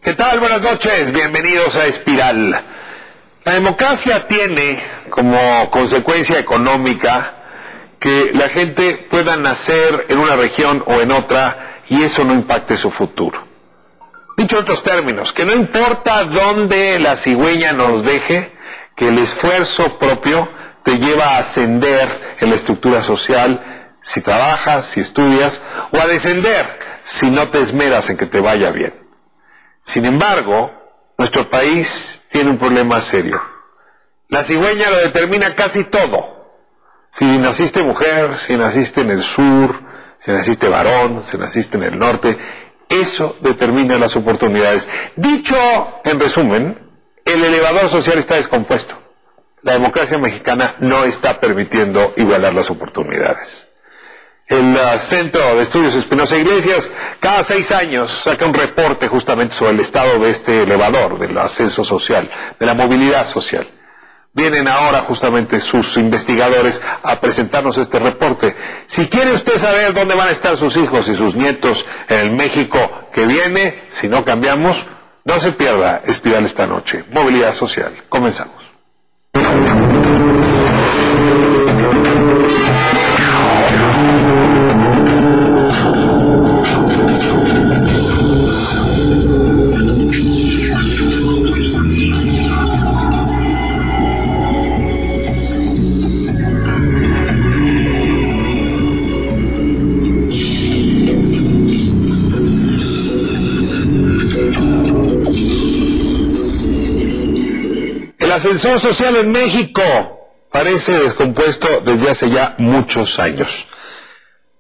¿Qué tal? Buenas noches, bienvenidos a Espiral. La democracia tiene como consecuencia económica que la gente pueda nacer en una región o en otra y eso no impacte su futuro. Dicho en otros términos, que no importa dónde la cigüeña nos deje, que el esfuerzo propio te lleva a ascender en la estructura social si trabajas, si estudias, o a descender si no te esmeras en que te vaya bien. Sin embargo, nuestro país tiene un problema serio. La cigüeña lo determina casi todo. Si naciste mujer, si naciste en el sur, si naciste varón, si naciste en el norte, eso determina las oportunidades. Dicho en resumen, el elevador social está descompuesto. La democracia mexicana no está permitiendo igualar las oportunidades. El Centro de Estudios Espinosa Iglesias cada 6 años saca un reporte justamente sobre el estado de este elevador, del ascenso social, de la movilidad social. Vienen ahora justamente sus investigadores a presentarnos este reporte. Si quiere usted saber dónde van a estar sus hijos y sus nietos en el México que viene, si no cambiamos, no se pierda Espiral esta noche. Movilidad social. Comenzamos. El ascensor social en México parece descompuesto desde hace ya muchos años.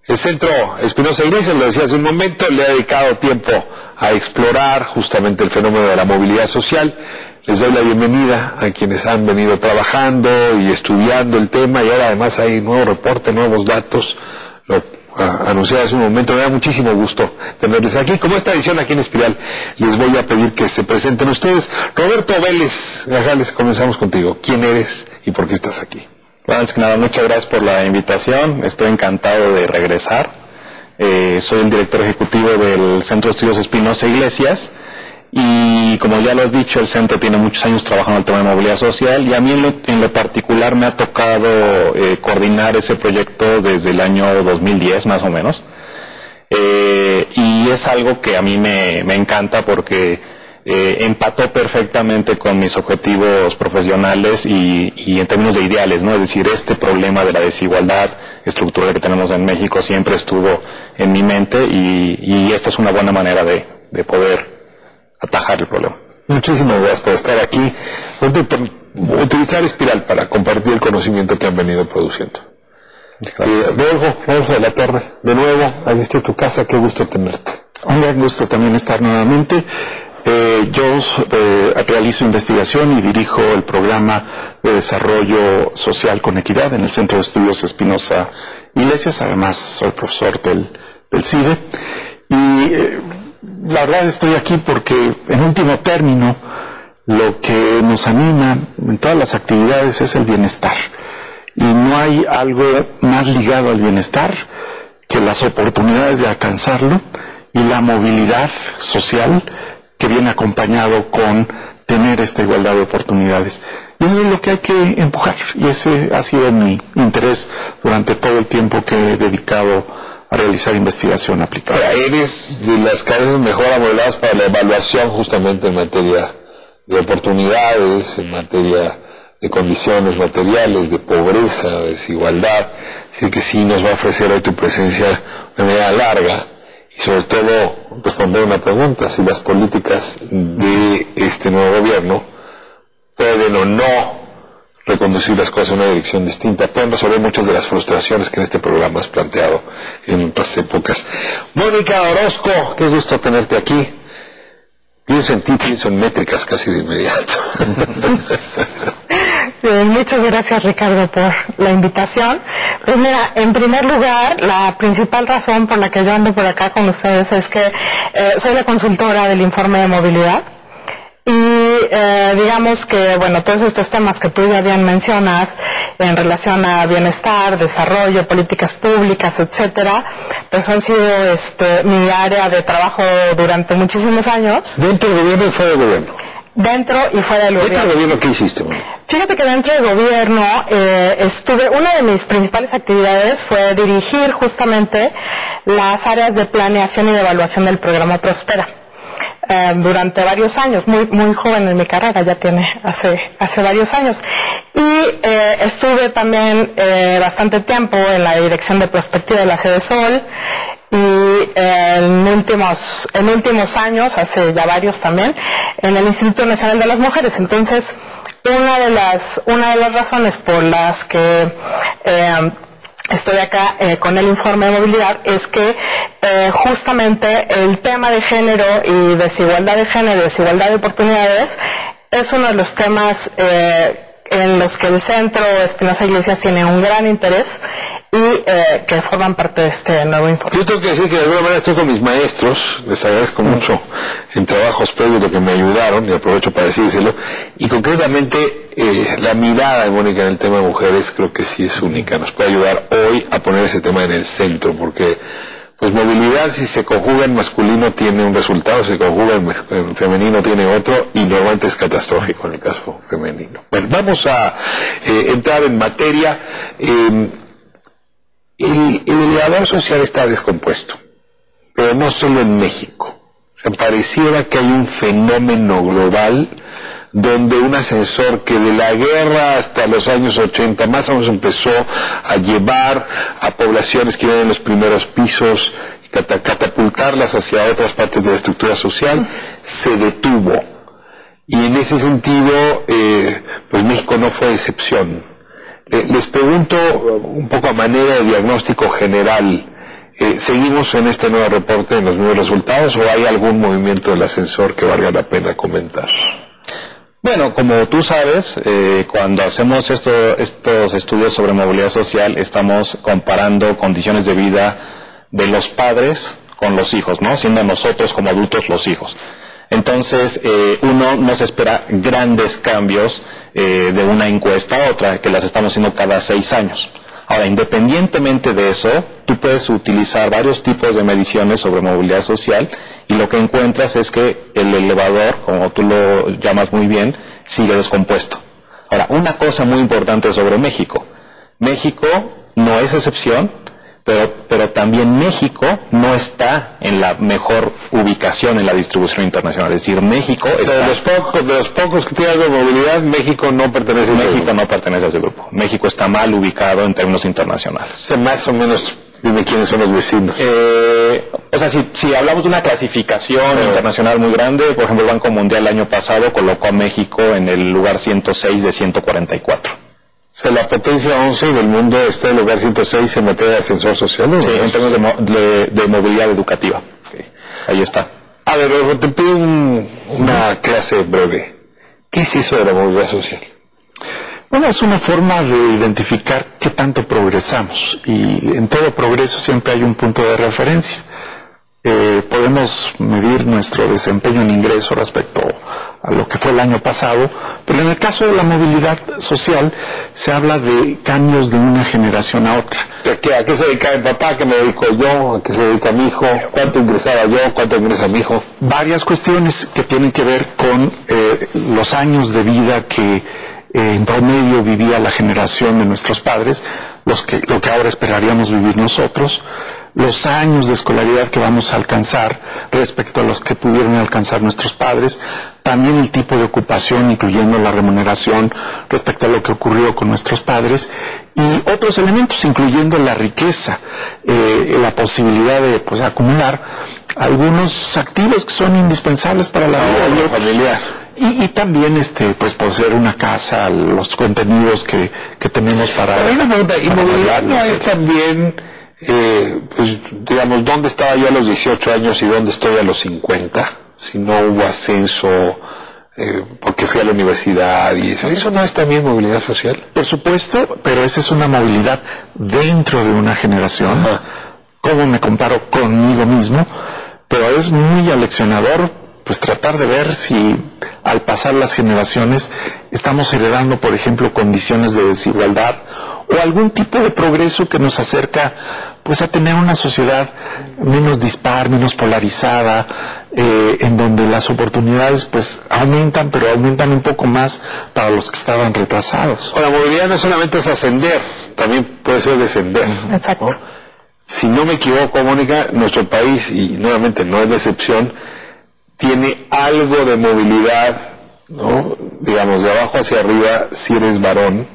El Centro Espinosa Iglesias, lo decía hace un momento, le ha dedicado tiempo a explorar justamente el fenómeno de la movilidad social. Les doy la bienvenida a quienes han venido trabajando y estudiando el tema, y ahora además hay nuevo reporte, nuevos datos. Lo anuncié hace un momento, me da muchísimo gusto tenerles aquí. Como esta edición aquí en Espiral, les voy a pedir que se presenten ustedes. Roberto Vélez Grajales, comenzamos contigo. ¿Quién eres y por qué estás aquí? Bueno, antes que nada, muchas gracias por la invitación. Estoy encantado de regresar. Soy el director ejecutivo del Centro de Estudios Espinosa Iglesias. Y como ya lo has dicho, el centro tiene muchos años trabajando en el tema de movilidad social, y a mí en lo particular me ha tocado coordinar ese proyecto desde el año 2010 más o menos, y es algo que a mí me encanta porque empató perfectamente con mis objetivos profesionales y en términos de ideales, ¿no? Es decir, este problema de la desigualdad estructural que tenemos en México siempre estuvo en mi mente, y esta es una buena manera de poder atajar el problema. Muchísimas gracias por estar aquí, por utilizar Espiral para compartir el conocimiento que han venido produciendo. Rodolfo de la Torre, de nuevo, aquí está tu casa, qué gusto tenerte. Un gran gusto también estar nuevamente. Yo realizo investigación y dirijo el programa de desarrollo social con equidad en el Centro de Estudios Espinosa Iglesias. Además soy profesor del CIDE, y la verdad estoy aquí porque en último término lo que nos anima en todas las actividades es el bienestar, y no hay algo más ligado al bienestar que las oportunidades de alcanzarlo y la movilidad social que viene acompañado con tener esta igualdad de oportunidades. Y eso es lo que hay que empujar, y ese ha sido mi interés durante todo el tiempo que he dedicado a realizar investigación aplicada. Eres de las cabezas mejor amodeladas para la evaluación justamente en materia de oportunidades, en materia de condiciones materiales, de pobreza, de desigualdad. Así que sí nos va a ofrecer hoy tu presencia de manera larga, y sobre todo responder una pregunta: si las políticas de este nuevo gobierno pueden o no reconducir las cosas en una dirección distinta, pueden resolver muchas de las frustraciones que en este programa has planteado en otras épocas. Mónica Orozco, qué gusto tenerte aquí. Pienso en ti, pienso en métricas casi de inmediato. Muchas gracias, Ricardo, por la invitación. Pues mira, en primer lugar, la principal razón por la que yo ando por acá con ustedes es que soy la consultora del informe de movilidad, y digamos que, bueno, todos estos temas que tú ya bien mencionas en relación a bienestar, desarrollo, políticas públicas, etcétera, pues han sido mi área de trabajo durante muchísimos años. ¿Dentro del gobierno y fuera del gobierno? Dentro y fuera del gobierno. ¿Dentro del gobierno qué hiciste? Fíjate que dentro del gobierno una de mis principales actividades fue dirigir justamente las áreas de planeación y de evaluación del programa Prospera. Durante varios años, muy joven en mi carrera, ya tiene hace varios años. Y estuve también bastante tiempo en la dirección de prospectiva de la Sede Sol, y en últimos años, hace ya varios también, en el Instituto Nacional de las Mujeres. Entonces, una de las razones por las que estoy acá con el informe de movilidad es que justamente el tema de género y desigualdad de género, desigualdad de oportunidades, es uno de los temas en los que el Centro Espinosa Iglesias tiene un gran interés y que forman parte de este nuevo informe. Yo tengo que decir que de alguna manera estoy con mis maestros, les agradezco mucho en trabajos previos lo que me ayudaron, y aprovecho para decírselo, y concretamente la mirada de Mónica en el tema de mujeres creo que sí es única, nos puede ayudar hoy a poner ese tema en el centro, porque pues movilidad, si se conjuga en masculino tiene un resultado, si se conjuga en femenino tiene otro, y normalmente es catastrófico en el caso femenino. Bueno, vamos a entrar en materia. El elevador social está descompuesto, pero no solo en México. O sea, pareciera que hay un fenómeno global donde un ascensor que de la guerra hasta los años 80 más o menos empezó a llevar a poblaciones que viven en los primeros pisos, catapultarlas hacia otras partes de la estructura social, se detuvo. Y en ese sentido, pues México no fue excepción. Les pregunto un poco a manera de diagnóstico general, ¿seguimos en este nuevo reporte en los nuevos resultados o hay algún movimiento del ascensor que valga la pena comentar? Bueno, como tú sabes, cuando hacemos estos estudios sobre movilidad social, estamos comparando condiciones de vida de los padres con los hijos, ¿no? Siendo nosotros como adultos los hijos. Entonces, uno no se espera grandes cambios de una encuesta a otra, que las estamos haciendo cada 6 años. Ahora, independientemente de eso, tú puedes utilizar varios tipos de mediciones sobre movilidad social y lo que encuentras es que el elevador, como tú lo llamas muy bien, sigue descompuesto. Ahora, una cosa muy importante sobre México. México no es excepción, pero también México no está en la mejor ubicación en la distribución internacional. Es decir, México está... De los pocos que tienen algo de movilidad, México no pertenece a ese grupo. México está mal ubicado en términos internacionales. O sea, más o menos, dime quiénes son los vecinos. O sea, si hablamos de una clasificación internacional muy grande, por ejemplo, el Banco Mundial el año pasado colocó a México en el lugar 106 de 144. O sea, la potencia 11 del mundo está en el lugar 106 en materia de ascensor social, ¿no? Sí, en términos de movilidad educativa. Okay. Ahí está. A ver, te pido una clase breve. ¿Qué es eso de la movilidad social? Bueno, es una forma de identificar qué tanto progresamos, y en todo progreso siempre hay un punto de referencia. Podemos medir nuestro desempeño en ingreso respecto a lo que fue el año pasado, pero en el caso de la movilidad social se habla de cambios de una generación a otra. ¿A qué se dedica mi papá? ¿A qué me dedico yo? ¿A qué se dedica mi hijo? ¿Cuánto ingresaba yo? ¿Cuánto ingresa mi hijo? Varias cuestiones que tienen que ver con los años de vida que en promedio vivía la generación de nuestros padres, lo que ahora esperaríamos vivir nosotros, los años de escolaridad que vamos a alcanzar respecto a los que pudieron alcanzar nuestros padres, también el tipo de ocupación, incluyendo la remuneración respecto a lo que ocurrió con nuestros padres, y otros elementos, incluyendo la riqueza, la posibilidad de acumular algunos activos que son indispensables para la vida familiar. Y también poseer una casa, los contenidos que tenemos para... Pero una pregunta, ¿y movilidad no es también, digamos, dónde estaba yo a los 18 años y dónde estoy a los 50? Si no hubo ascenso, porque fui a la universidad y eso. ¿Eso no es también movilidad social? Por supuesto, pero esa es una movilidad dentro de una generación. Ajá. ¿Cómo me comparo conmigo mismo? Pero es muy aleccionador, pues tratar de ver si a al pasar las generaciones estamos heredando, por ejemplo, condiciones de desigualdad o algún tipo de progreso que nos acerca pues a tener una sociedad menos dispar, menos polarizada, en donde las oportunidades pues aumentan, pero aumentan un poco más para los que estaban retrasados. La movilidad no solamente es ascender, también puede ser descender. Exacto. ¿No? Si no me equivoco, Mónica, nuestro país, y nuevamente no es de excepción, tiene algo de movilidad, ¿no? Digamos, de abajo hacia arriba si eres varón,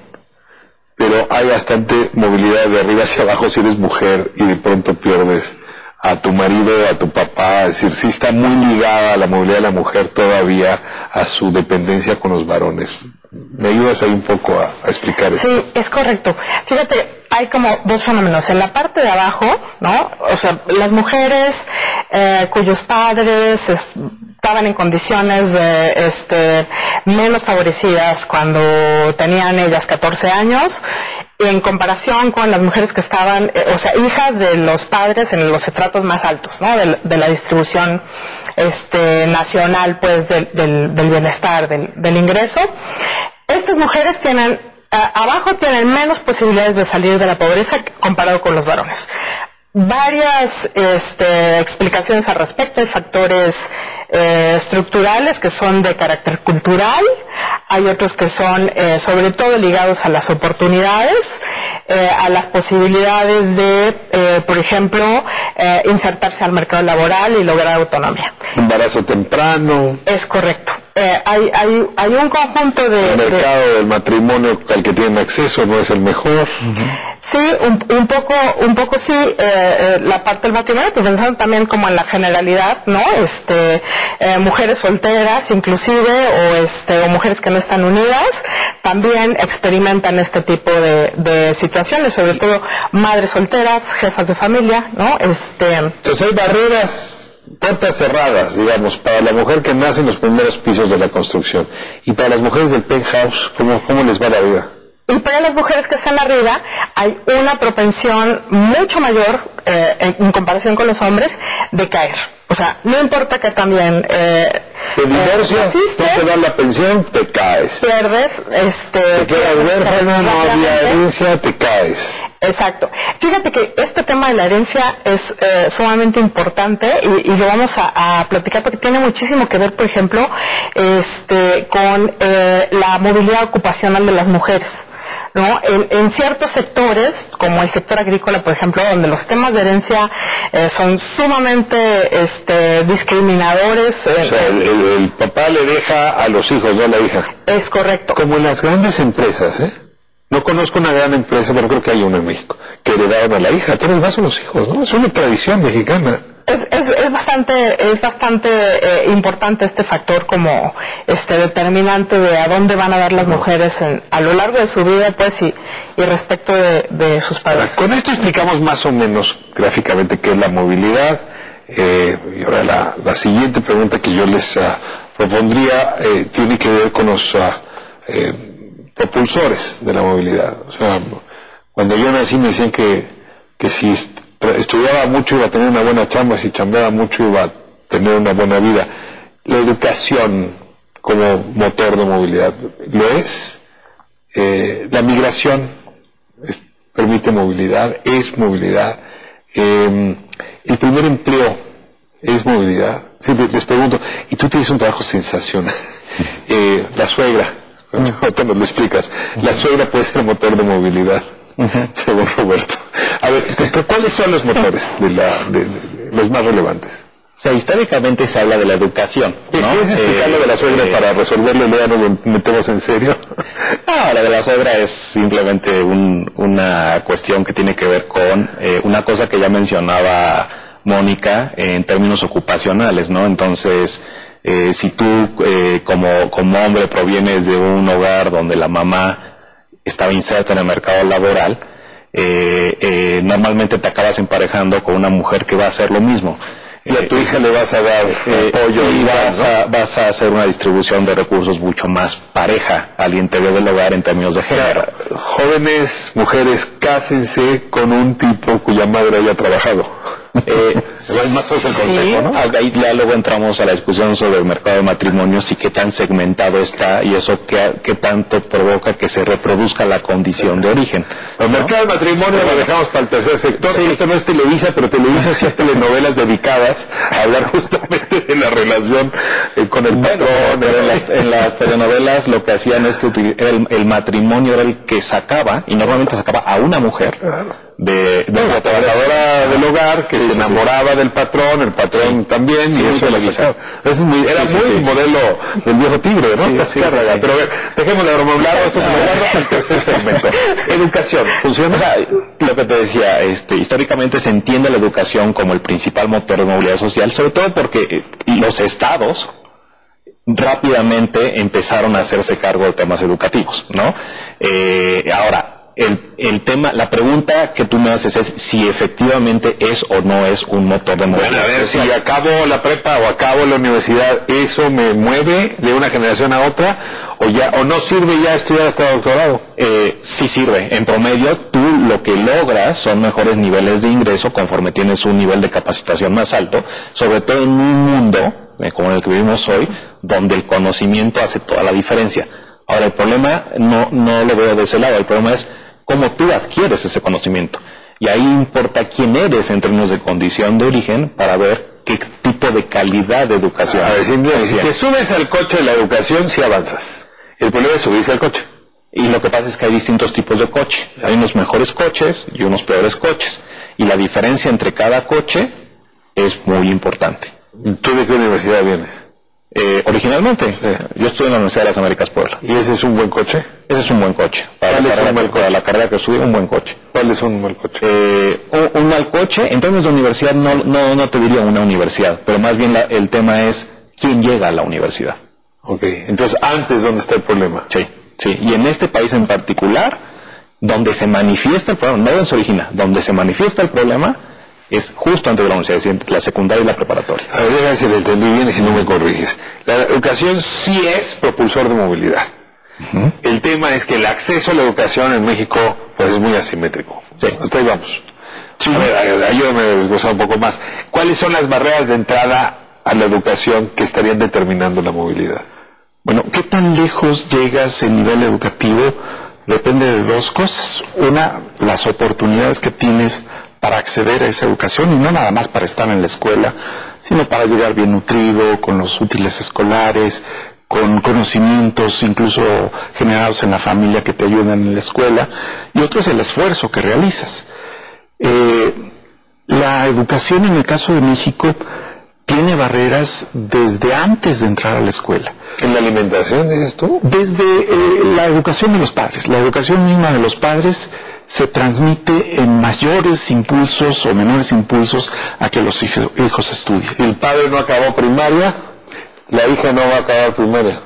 pero hay bastante movilidad de arriba hacia abajo si eres mujer y de pronto pierdes a tu marido, a tu papá. Es decir, sí está muy ligada la movilidad de la mujer todavía a su dependencia con los varones. ¿Me ayudas ahí un poco a explicar eso? Sí, es correcto. Fíjate, hay como dos fenómenos. En la parte de abajo, ¿no? O sea, las mujeres cuyos padres estaban en condiciones menos favorecidas cuando tenían ellas 14 años, en comparación con las mujeres que estaban, hijas de los padres en los estratos más altos, ¿no? De la distribución nacional, pues, del bienestar, del ingreso. Estas mujeres abajo tienen menos posibilidades de salir de la pobreza comparado con los varones. Varias explicaciones al respecto. Hay factores estructurales que son de carácter cultural, hay otros que son sobre todo ligados a las oportunidades, a las posibilidades de, por ejemplo, insertarse al mercado laboral y lograr autonomía. Embarazo temprano. Es correcto. Hay un conjunto de... El mercado del matrimonio al que tienen acceso no es el mejor. Sí, un poco sí, la parte del matrimonio, pero pensando también como en la generalidad, ¿no? Mujeres solteras, inclusive, o mujeres que no están unidas, también experimentan este tipo de situaciones, sobre todo madres solteras, jefas de familia, ¿no? Entonces hay barreras, puertas cerradas, digamos, para la mujer que nace en los primeros pisos de la construcción. Y para las mujeres del penthouse, ¿cómo les va la vida? Y para las mujeres que están arriba hay una propensión mucho mayor, en comparación con los hombres, de caer. O sea, no importa que también... te divorcias, no te dan la pensión, te caes. Pierdes, te quedas huérfano, no había herencia, te caes. Exacto. Fíjate que este tema de la herencia es sumamente importante y lo vamos a platicar porque tiene muchísimo que ver, por ejemplo, con la movilidad ocupacional de las mujeres, ¿no? En ciertos sectores, como el sector agrícola, por ejemplo, donde los temas de herencia son sumamente discriminadores. O sea, el papá le deja a los hijos, no a la hija. Es correcto. Como en las grandes empresas, ¿eh? No conozco una gran empresa, pero creo que hay una en México, que heredaron a la hija. Todos los demás son los hijos, ¿no? Es una tradición mexicana. Es bastante importante este factor como determinante de a dónde van a dar las mujeres a lo largo de su vida, pues, y respecto de sus padres. Con esto explicamos más o menos gráficamente qué es la movilidad. Y ahora la siguiente pregunta que yo les propondría tiene que ver con los propulsores de la movilidad. O sea, cuando yo nací me decían que si estudiaba mucho iba a tener una buena chamba, si chambeaba mucho iba a tener una buena vida. La educación como motor de movilidad lo es. La migración permite movilidad, es movilidad. El primer empleo es movilidad. Siempre les pregunto, y tú tienes un trabajo sensacional. La suegra, ahorita nos lo explicas, la suegra puede ser motor de movilidad, según Roberto. A ver, ¿cuáles son los motores de los más relevantes? O sea, históricamente se habla de la educación, ¿no? ¿Quieres explicar lo de la suegra para resolverlo y luego nos metemos en serio? No, la de la suegra es simplemente una cuestión que tiene que ver con una cosa que ya mencionaba Mónica en términos ocupacionales, ¿no? Entonces, si tú como hombre provienes de un hogar donde la mamá estaba inserta en el mercado laboral, normalmente te acabas emparejando con una mujer que va a hacer lo mismo. Y a tu hija le vas a dar apoyo y vas a hacer una distribución de recursos mucho más pareja al interior del hogar en términos de género. Jóvenes, mujeres, cásense con un tipo cuya madre haya trabajado. más es el consejo, ¿no? Ahí ya luego entramos a la discusión sobre el mercado de matrimonios y qué tan segmentado está y eso qué tanto provoca que se reproduzca la condición de origen. El mercado de matrimonio lo dejamos para el tercer sector. Sí. Esto no es Televisa, pero Televisa sí hay telenovelas dedicadas a hablar justamente de la relación con el patrón. En las telenovelas lo que hacían es que el matrimonio era el que sacaba, y normalmente sacaba a una mujer de la trabajadora del hogar que se enamoraba del patrón, el patrón también, y eso la sacaba. Era muy modelo del viejo tigre, ¿no? Sí. Pero a ver, dejemos de broma hablar, esto es el tercer segmento. Educación, ¿funciona? O sea, lo que te decía, históricamente se entiende la educación como el principal motor de movilidad social, sobre todo porque los estados rápidamente empezaron a hacerse cargo de temas educativos, ¿no? Ahora, el tema, la pregunta que tú me haces es si efectivamente es o no es un motor de movilidad. Bueno, a ver, si acabo la prepa o acabo la universidad, ¿eso me mueve de una generación a otra? ¿O no sirve ya estudiar hasta doctorado? Sí sirve. En promedio, tú lo que logras son mejores niveles de ingreso conforme tienes un nivel de capacitación más alto, sobre todo en un mundo como el que vivimos hoy, donde el conocimiento hace toda la diferencia. Ahora, el problema no lo veo de ese lado, el problema es cómo tú adquieres ese conocimiento. Y ahí importa quién eres en términos de condición de origen para ver qué tipo de calidad de educación. A ver, si te subes al coche de la educación, sí avanzas. El problema es subirse al coche. Y lo que pasa es que hay distintos tipos de coche. Hay unos mejores coches y unos peores coches. Y la diferencia entre cada coche es muy importante. ¿Tú de qué universidad vienes? Originalmente, yo estudié en la Universidad de las Américas Puebla. ¿Y ese es un buen coche? Ese es un buen coche. Para la carrera que estudié, un buen coche. ¿Cuál es un mal coche? Un mal coche, en términos de universidad, no te diría una universidad, pero más bien el tema es quién llega a la universidad. Ok, entonces antes, ¿dónde está el problema? Sí. Y en este país en particular, donde se manifiesta el problema, no donde se origina, donde se manifiesta el problema, es justo antes de la universidad, la secundaria y la preparatoria. A ver, déjame si lo entendí bien y si no me corriges. La educación sí es propulsor de movilidad. Uh-huh. El tema es que el acceso a la educación en México pues, es muy asimétrico. Sí. Hasta ahí vamos. Sí. A ver, ayúdame a desglosar un poco más. ¿Cuáles son las barreras de entrada a la educación que estarían determinando la movilidad? Bueno, ¿qué tan lejos llegas en nivel educativo? Depende de dos cosas. Una, las oportunidades que tienes para acceder a esa educación, y no nada más para estar en la escuela, sino para llegar bien nutrido, con los útiles escolares, con conocimientos incluso generados en la familia que te ayudan en la escuela, y otro es el esfuerzo que realizas. La educación en el caso de México tiene barreras desde antes de entrar a la escuela. ¿En la alimentación, dices tú? Desde la educación de los padres. La educación misma de los padres se transmite en mayores impulsos o menores impulsos a que los hijos estudien. Si el padre no acabó primaria, la hija no va a acabar primaria.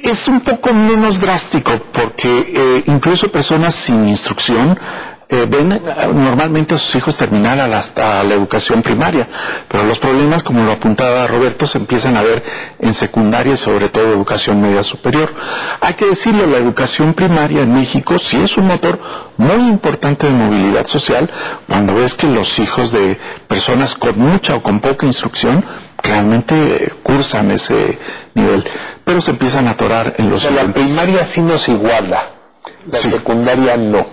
Es un poco menos drástico porque incluso personas sin instrucción ven normalmente a sus hijos terminar hasta la educación primaria, pero los problemas, como lo apuntaba Roberto, se empiezan a ver en secundaria y sobre todo educación media superior. Hay que decirlo, la educación primaria en México sí es un motor muy importante de movilidad social cuando ves que los hijos de personas con mucha o con poca instrucción realmente cursan ese nivel, pero se empiezan a atorar en los... La primaria sí nos iguala, la secundaria no.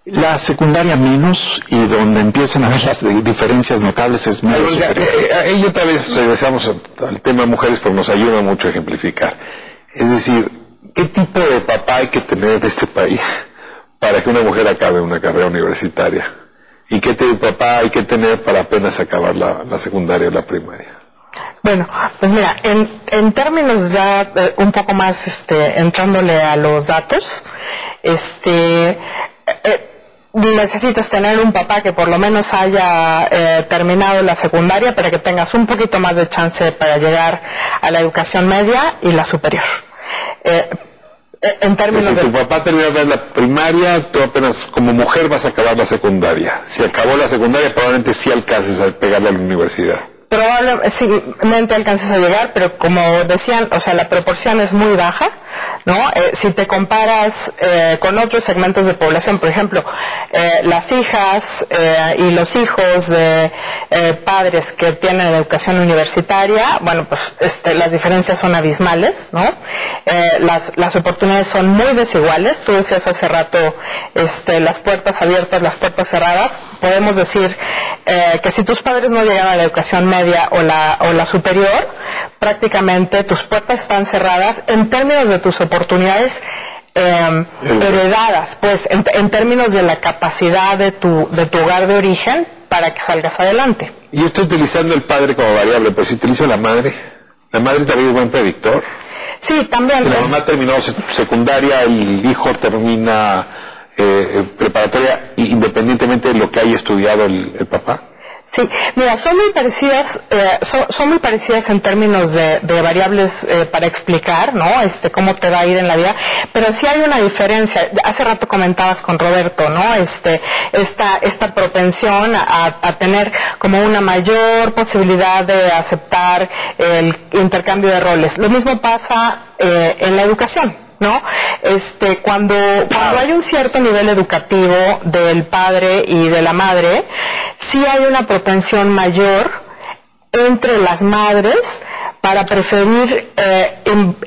La secundaria menos, y donde empiezan a ver las diferencias notables es menos superior. Y otra vez regresamos al tema mujeres porque nos ayuda mucho a ejemplificar. Es decir, ¿qué tipo de papá hay que tener en este país para que una mujer acabe una carrera universitaria? ¿Y qué tipo de papá hay que tener para apenas acabar la secundaria o la primaria? Bueno, pues mira, en términos ya un poco más entrándole a los datos, necesitas tener un papá que por lo menos haya terminado la secundaria para que tengas un poquito más de chance para llegar a la educación media y la superior. En términos si tu papá terminó la primaria, tú apenas como mujer vas a acabar la secundaria. Si acabó la secundaria, probablemente sí alcances a pegarle a la universidad. Probablemente alcances a llegar, pero como decían, o sea, la proporción es muy baja ¿no? Si te comparas con otros segmentos de población, por ejemplo, las hijas y los hijos de padres que tienen educación universitaria, bueno, pues las diferencias son abismales, ¿no? Las oportunidades son muy desiguales. Tú decías hace rato las puertas abiertas, las puertas cerradas. Podemos decir que si tus padres no llegan a la educación media o la superior, prácticamente tus puertas están cerradas en términos de tus oportunidades heredadas, pues en términos de la capacidad de tu hogar de origen para que salgas adelante. Yo estoy utilizando el padre como variable, pero si utilizo la madre también es buen predictor. Sí, también. La mamá terminó secundaria, el hijo termina preparatoria, independientemente de lo que haya estudiado el papá. Sí, mira, son muy parecidas en términos de variables para explicar, ¿no? Cómo te va a ir en la vida, pero sí hay una diferencia. Hace rato comentabas con Roberto, ¿no? Esta propensión a tener como una mayor posibilidad de aceptar el intercambio de roles. Lo mismo pasa en la educación, ¿no? Cuando hay un cierto nivel educativo del padre y de la madre, sí hay una propensión mayor entre las madres para preferir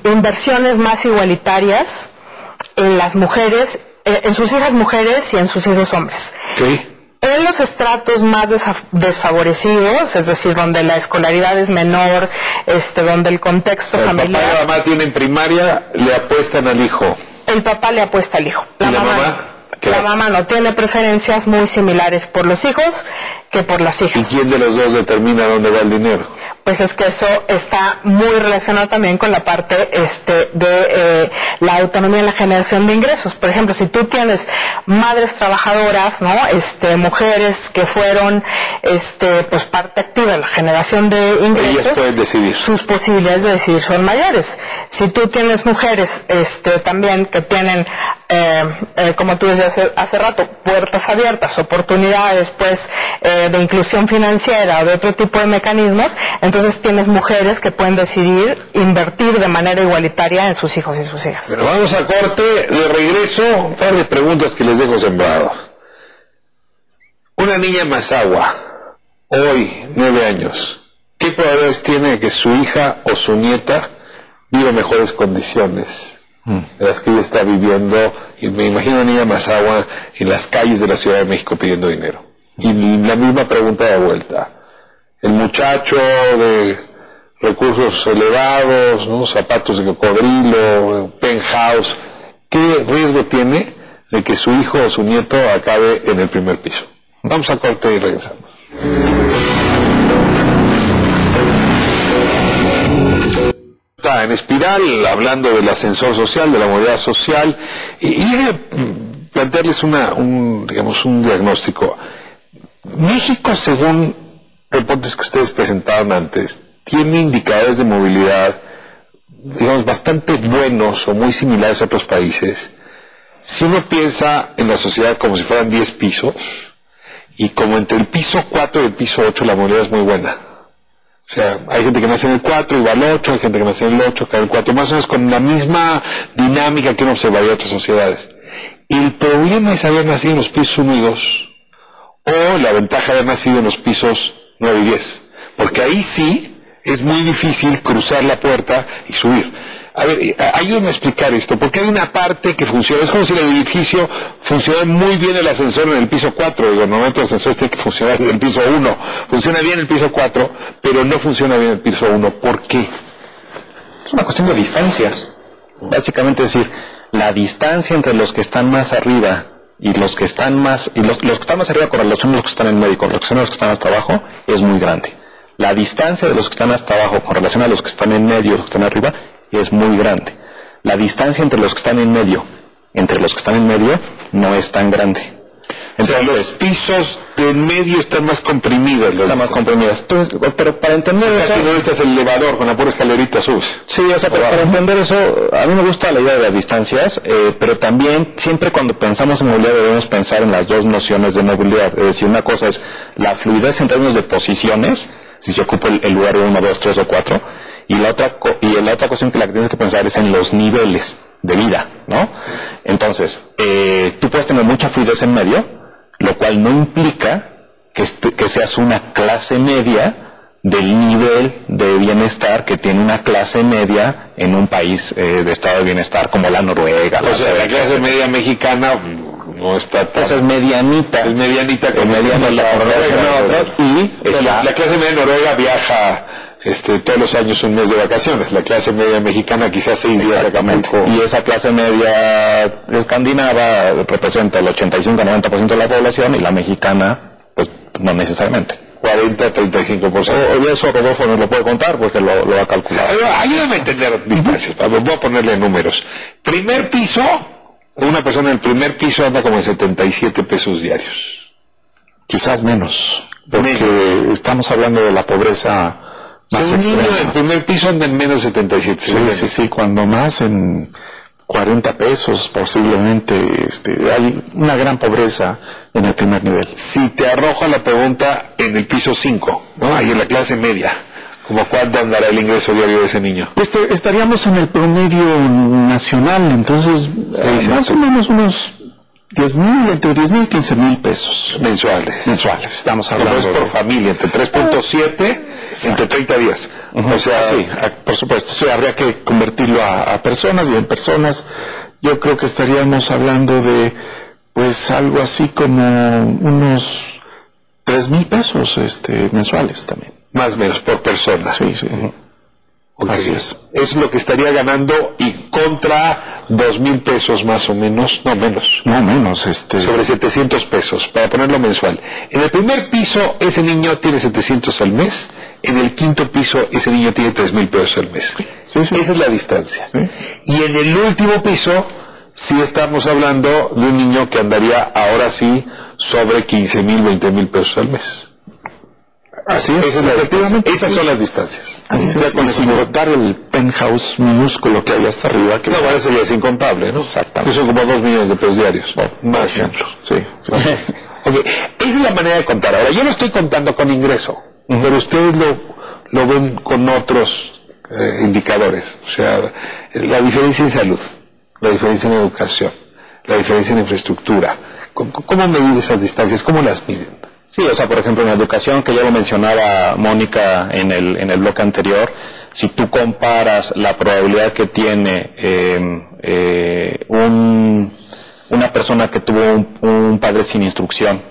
inversiones más igualitarias en las mujeres, en sus hijas mujeres y en sus hijos hombres. Okay. En los estratos más desfavorecidos, es decir, donde la escolaridad es menor, donde el contexto familiar... El papá y la mamá tienen primaria, le apuestan al hijo. El papá le apuesta al hijo. ¿Y la mamá? La mamá no tiene preferencias muy similares por los hijos que por las hijas. ¿Y quién de los dos determina dónde va el dinero? Pues es que eso está muy relacionado también con la parte de la autonomía en la generación de ingresos. Por ejemplo, si tú tienes madres trabajadoras, ¿no? Mujeres que fueron pues parte activa en la generación de ingresos, ellas pueden decidir. Sus posibilidades de decidir son mayores. Si tú tienes mujeres también que tienen como tú decías hace rato, puertas abiertas, oportunidades pues de inclusión financiera o de otro tipo de mecanismos, entonces tienes mujeres que pueden decidir invertir de manera igualitaria en sus hijos y sus hijas. Pero vamos a corte, de regreso, un par de preguntas que les dejo sembrado. Una niña Mazahua, hoy, 9 años, ¿qué probabilidades tiene de que su hija o su nieta viva en mejores condiciones de las que ella está viviendo? Y me imagino a una niña Mazahua en las calles de la Ciudad de México pidiendo dinero. Y la misma pregunta de vuelta. El muchacho de recursos elevados, ¿no? Zapatos de cocodrilo, penthouse, ¿qué riesgo tiene de que su hijo o su nieto acabe en el primer piso? Vamos a corte y regresamos. En Espiral, hablando del ascensor social, de la movilidad social, y plantearles un diagnóstico. México, según reportes que ustedes presentaron antes, tiene indicadores de movilidad, digamos, bastante buenos o muy similares a otros países. Si uno piensa en la sociedad como si fueran 10 pisos, y como entre el piso 4 y el piso 8 la movilidad es muy buena. O sea, hay gente que nace en el 4 y va al 8, hay gente que nace en el 8, cae en el 4, más o menos con la misma dinámica que uno observaría en otras sociedades. El problema es haber nacido en los pisos 1 y 2, o la ventaja de haber nacido en los pisos 9 y 10, porque ahí sí es muy difícil cruzar la puerta y subir. A ver, ayúdame a explicar esto, porque hay una parte que funciona, es como si el edificio funcionara muy bien el ascensor en el piso 4, digo, normalmente los ascensores tienen que funcionar en el piso 1, funciona bien el piso 4, pero no funciona bien el piso 1, ¿por qué? Es una cuestión de distancias, básicamente, es decir, la distancia entre los que están más arriba y los que están más, y los que están más arriba con relación a los que están en medio y con relación a los que están hasta abajo, es muy grande. La distancia de los que están hasta abajo con relación a los que están en medio y los que están arriba es muy grande. La distancia entre los que están en medio no es tan grande. Entonces, los pisos de en medio están más comprimidos. Están más comprimidos. Entonces, pero para entender eso... Casi no necesitas el elevador, con la pura escalerita subes. Sí, o sea, para entender eso, a mí me gusta la idea de las distancias, pero también siempre cuando pensamos en movilidad debemos pensar en las dos nociones de movilidad. Es decir, una cosa es la fluidez en términos de posiciones, si se ocupa el lugar de 1, 2, 3 o 4, y la otra cuestión que la que tienes que pensar es en los niveles de vida, ¿no? Entonces, tú puedes tener mucha fluidez en medio, lo cual no implica que seas una clase media del nivel de bienestar que tiene una clase media en un país de estado de bienestar como la Noruega. O sea, la clase media mexicana no está tan... Esa es medianita. Es medianita con medianita la clase media noruega viaja todos los años un mes de vacaciones. La clase media mexicana quizás 6 días a Acapulco. Y esa clase media escandinava representa el 85-90% de la población y la mexicana, pues no necesariamente. 40-35%. Y eso Rodolfo nos lo puede contar porque lo ha calculado. Ayúdame a entender distancias, voy a ponerle números. Primer piso, una persona en el primer piso anda como en 77 pesos diarios. Quizás menos, porque estamos hablando de la pobreza más un extrema. niño del primer piso anda en menos 77. Sí, cuando más en 40 pesos posiblemente. Hay una gran pobreza en el primer nivel. Si te arroja la pregunta en el piso 5, ¿no? Ahí en la clase media, ¿como cuánto andará el ingreso diario de ese niño? Estaríamos en el promedio nacional, entonces más o menos unos 10,000, entre 10,000 y 15,000 pesos. Mensuales. Estamos hablando. Pero es por familia, entre 3.7, entre 30 días. O sea, sí, por supuesto. Sí, habría que convertirlo a personas, y en personas yo creo que estaríamos hablando de, pues, algo así como unos 3,000 pesos mensuales también. Más o menos, por persona. Sí. Okay. Así es. Es lo que estaría ganando y contra 2,000 pesos más o menos, no menos. No menos, sobre 700 pesos, para ponerlo mensual. En el primer piso, ese niño tiene 700 al mes. En el quinto piso, ese niño tiene 3,000 pesos al mes. Sí. Esa es la distancia. Sí. Y en el último piso, sí estamos hablando de un niño que andaría ahora sí sobre 15,000, 20,000 pesos al mes. Así es. Esa es la distancia. Esas son las distancias. Así es, sin contar el penthouse minúsculo que hay hasta arriba. Que bueno, eso ya es incontable, ¿no? Exactamente. Eso como 2 millones de pesos diarios. Por ejemplo. Sí. Okay. Esa es la manera de contar. Ahora, yo lo estoy contando con ingreso, pero ustedes lo ven con otros indicadores. O sea, la diferencia en salud, la diferencia en educación, la diferencia en infraestructura. ¿Cómo medir esas distancias? ¿Cómo las miden? Sí, o sea, por ejemplo, en la educación, que ya lo mencionaba Mónica en el bloque anterior, si tú comparas la probabilidad que tiene una persona que tuvo un padre sin instrucción,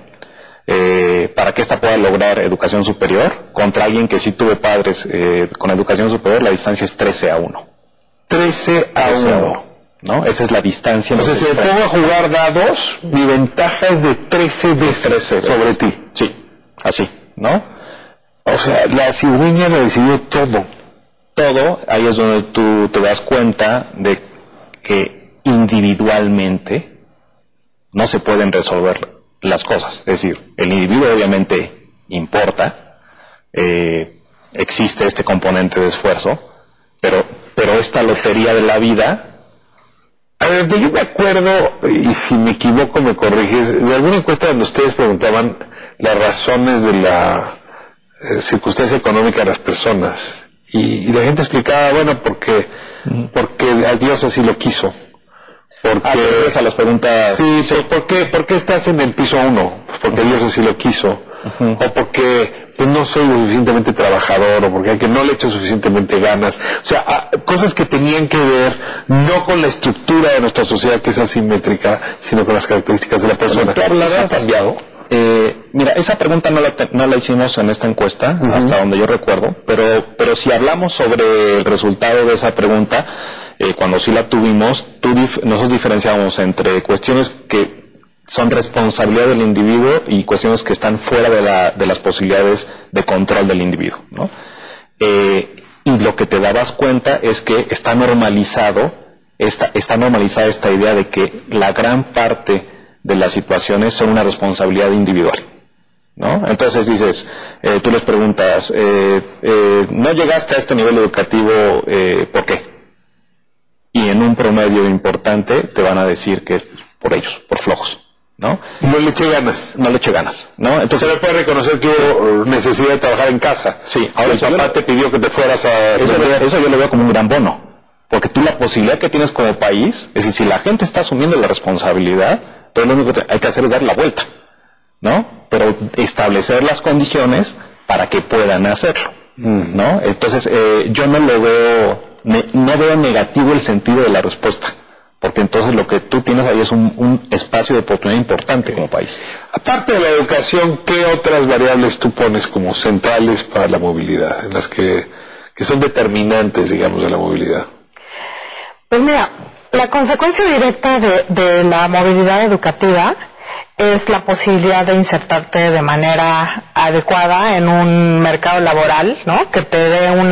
para que ésta pueda lograr educación superior, contra alguien que sí tuvo padres con educación superior, la distancia es 13-1. 13-1. ¿No? Esa es la distancia. O sea, si me pongo a jugar dados, mi ventaja es de 13 veces sobre ti. Sí, así, ¿no? O sea, la cigüeña lo decidió todo. Todo, ahí es donde tú te das cuenta de que individualmente no se pueden resolver las cosas. Es decir, el individuo obviamente importa, existe este componente de esfuerzo, pero esta lotería de la vida... A ver, yo me acuerdo, y si me equivoco me corriges, de alguna encuesta donde ustedes preguntaban las razones de la circunstancia económica de las personas, y la gente explicaba, bueno, porque a Dios así lo quiso. Porque a las preguntas... Sí, ¿por qué estás en el piso 1? Porque Dios así lo quiso. O porque pues no soy lo suficientemente trabajador, o porque no le echo suficientemente ganas. O sea, cosas que tenían que ver no con la estructura de nuestra sociedad, que es asimétrica, sino con las características de la persona. Claro, la verdad ha cambiado. Mira, esa pregunta no la hicimos en esta encuesta, hasta donde yo recuerdo, pero si hablamos sobre el resultado de esa pregunta, cuando sí la tuvimos, nosotros diferenciamos entre cuestiones que son responsabilidad del individuo y cuestiones que están fuera de las posibilidades de control del individuo, ¿no? Y lo que te dabas cuenta es que está normalizada esta idea de que la gran parte de las situaciones son una responsabilidad individual, ¿no? Entonces dices, tú les preguntas, ¿no llegaste a este nivel educativo, por qué? Y en un promedio importante te van a decir que por ellos, por flojos, ¿no? No le eché ganas. No le eché ganas, ¿no? Entonces se le puede reconocer que hubo necesidad de trabajar en casa. Sí. Ahora el papá te pidió que te fueras a... Eso yo lo veo como un gran bono. Porque tú la posibilidad que tienes como país, es decir, si la gente está asumiendo la responsabilidad, entonces lo único que hay que hacer es dar la vuelta, ¿no? Pero establecer las condiciones para que puedan hacerlo, ¿no? Entonces, yo no veo negativo el sentido de la respuesta, porque entonces lo que tú tienes ahí es un espacio de oportunidad importante como país. Aparte de la educación, ¿qué otras variables tú pones como centrales para la movilidad, en las que son determinantes, digamos, de la movilidad? Pues mira, la consecuencia directa de la movilidad educativa es la posibilidad de insertarte de manera adecuada en un mercado laboral, ¿no? Que te dé un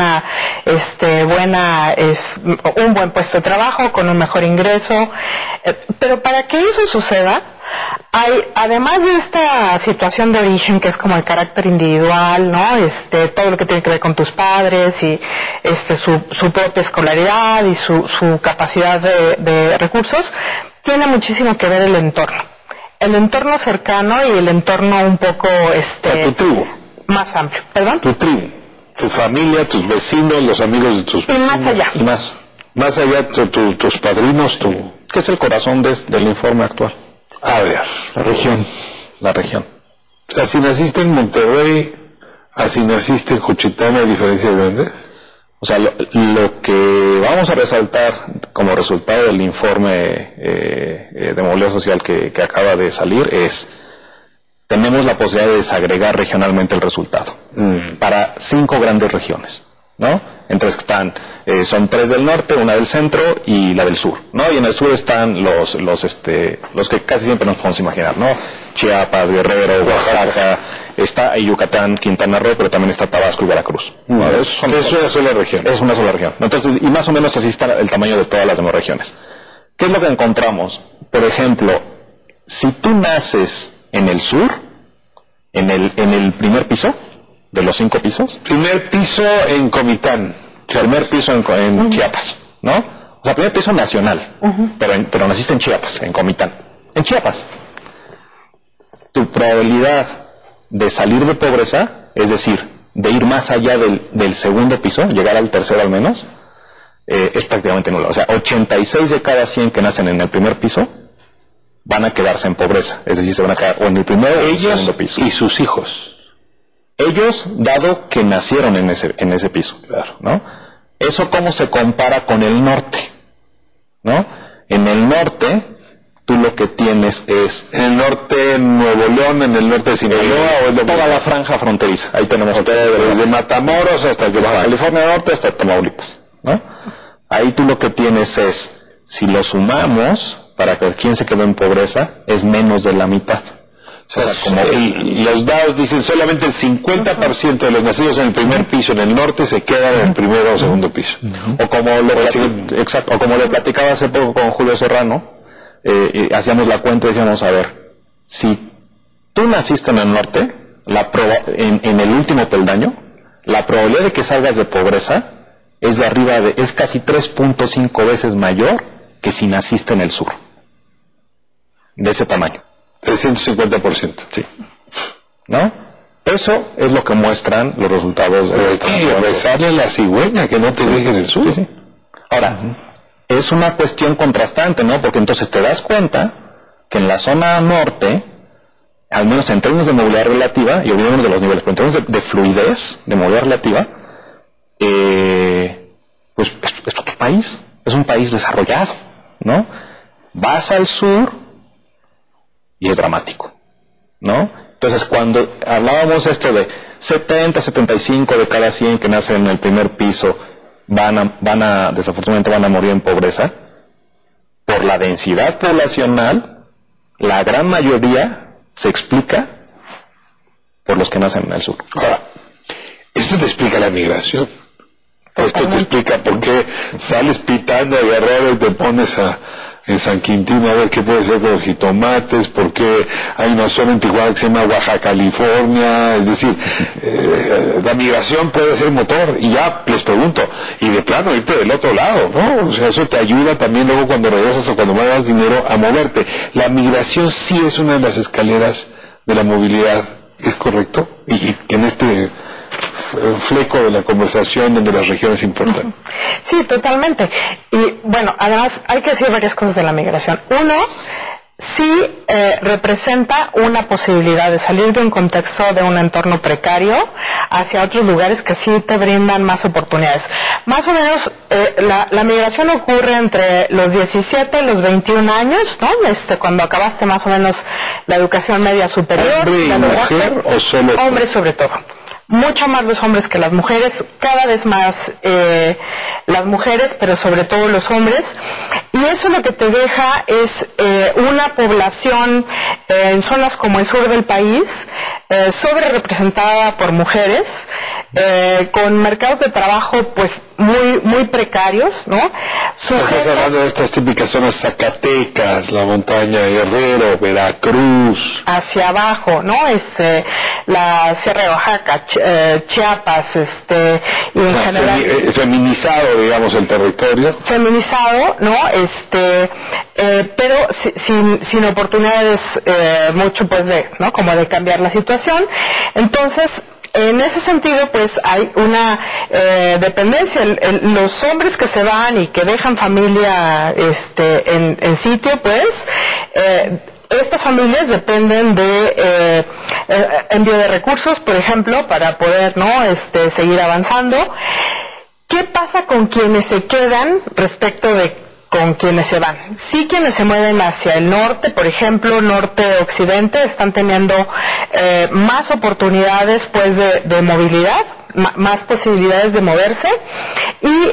buen puesto de trabajo con un mejor ingreso. Pero para que eso suceda, además de esta situación de origen que es como el carácter individual, ¿no? Todo lo que tiene que ver con tus padres y su propia escolaridad y su capacidad de recursos, tiene muchísimo que ver el entorno. El entorno cercano y el entorno un poco tu tribu. Más amplio. ¿Perdón? Tu tribu, tu familia, tus vecinos, los amigos de tus vecinos. Y más allá. Y más allá, tus padrinos, ¿Qué es el corazón del informe actual? A ver, La región. O sea, si naciste en Monterrey, así naciste en Juchitán, ¿hay diferencias grandes? O sea, lo que vamos a resaltar como resultado del informe de movilidad social que acaba de salir es, tenemos la posibilidad de desagregar regionalmente el resultado para 5 grandes regiones, ¿no? Entonces son 3 del norte, una del centro y la del sur, ¿no? Y en el sur están los que casi siempre nos podemos imaginar, ¿no? Chiapas, Guerrero, Oaxaca, está Yucatán, Quintana Roo, pero también está Tabasco y Veracruz, ¿no? Es una sola región. Es una sola región. Entonces, y más o menos así está el tamaño de todas las demás regiones. ¿Qué es lo que encontramos? Por ejemplo, si tú naces en el sur, en el primer piso, de los 5 pisos. Primer piso en Comitán. Primer piso en Chiapas, ¿no? O sea, primer piso nacional, pero naciste en Chiapas, en Comitán. En Chiapas, tu probabilidad de salir de pobreza, es decir, de ir más allá del segundo piso, llegar al tercero al menos, es prácticamente nula. O sea, 86 de cada 100 que nacen en el primer piso van a quedarse en pobreza, es decir, se van a quedar o en el primero o en el segundo piso. Y sus hijos. Ellos, dado que nacieron en ese piso, Claro. ¿no? Eso cómo se compara con el norte, ¿no? En el norte, tú lo que tienes es... En el norte, Nuevo León, en el norte de Sinaloa, o es toda la franja fronteriza. Ahí tenemos desde Matamoros hasta el Baja California Norte hasta Tamaulipas, ¿no? Ahí tú lo que tienes es, si lo sumamos, para que quien se quedó en pobreza, es menos de la mitad. O sea, los dados dicen solamente el 50% de los nacidos en el primer piso en el norte se quedan en el primero o segundo piso. O como lo platicaba hace poco con Julio Serrano, hacíamos la cuenta y decíamos, a ver, si tú naciste en el norte, en el último peldaño, la probabilidad de que salgas de pobreza es casi 3.5 veces mayor que si naciste en el sur. De ese tamaño. 350%. Sí. ¿No? Eso es lo que muestran los resultados de rezarle a la cigüeña que no te deje en el sur. Sí. Ahora, es una cuestión contrastante, ¿no? Porque entonces te das cuenta que en la zona norte, al menos en términos de movilidad relativa, y olvidemos de los niveles, pero en términos de fluidez de movilidad relativa, pues es otro país, es un país desarrollado, ¿no? Vas al sur y es dramático, ¿no? Entonces, cuando hablábamos de 70, 75 de cada 100 que nacen en el primer piso desafortunadamente van a morir en pobreza, por la densidad poblacional, la gran mayoría se explica por los que nacen en el sur. Ahora, esto te explica la migración. Esto te explica por qué sales pitando de Guerrero y te pones en San Quintín a ver qué puede ser con los jitomates, porque hay una zona en Tijuana que se llama Baja California, es decir, la migración puede ser motor. Y ya les pregunto, y de plano irte del otro lado, ¿no? O sea, eso te ayuda también luego cuando regresas o cuando mandas dinero a moverte. La migración sí es una de las escaleras de la movilidad, ¿es correcto? Y en este fleco de la conversación donde las regiones importan. Sí, totalmente. Y bueno, además hay que decir varias cosas de la migración. Uno, sí representa una posibilidad de salir de un contexto, de un entorno precario, hacia otros lugares que sí te brindan más oportunidades. Más o menos, la migración ocurre entre los 17 y los 21 años, ¿no? Cuando acabaste más o menos la educación media superior. ¿Hombre y mujer o solo? Hombres sobre todo. Mucho más los hombres que las mujeres, cada vez más las mujeres, pero sobre todo los hombres. Y eso lo que te deja es una población en zonas como el sur del país, sobre representada por mujeres, con mercados de trabajo pues muy precarios, ¿no? Estás hablando de estas típicas zonas Zacatecas, la montaña de Guerrero, Veracruz. Hacia abajo, ¿no? La Sierra de Oaxaca, Chiapas, y en general... feminizado, digamos, el territorio. Feminizado, ¿no? Pero sin oportunidades mucho, pues, ¿no? Como de cambiar la situación. Entonces, en ese sentido, pues, hay una dependencia. Los hombres que se van y que dejan familia en sitio, pues... estas familias dependen de envío de recursos, por ejemplo, para poder, ¿no? Seguir avanzando. ¿Qué pasa con quienes se quedan respecto de con quienes se van? Sí, quienes se mueven hacia el norte, por ejemplo, norte-occidente, están teniendo más oportunidades, pues, de movilidad, más posibilidades de moverse. Y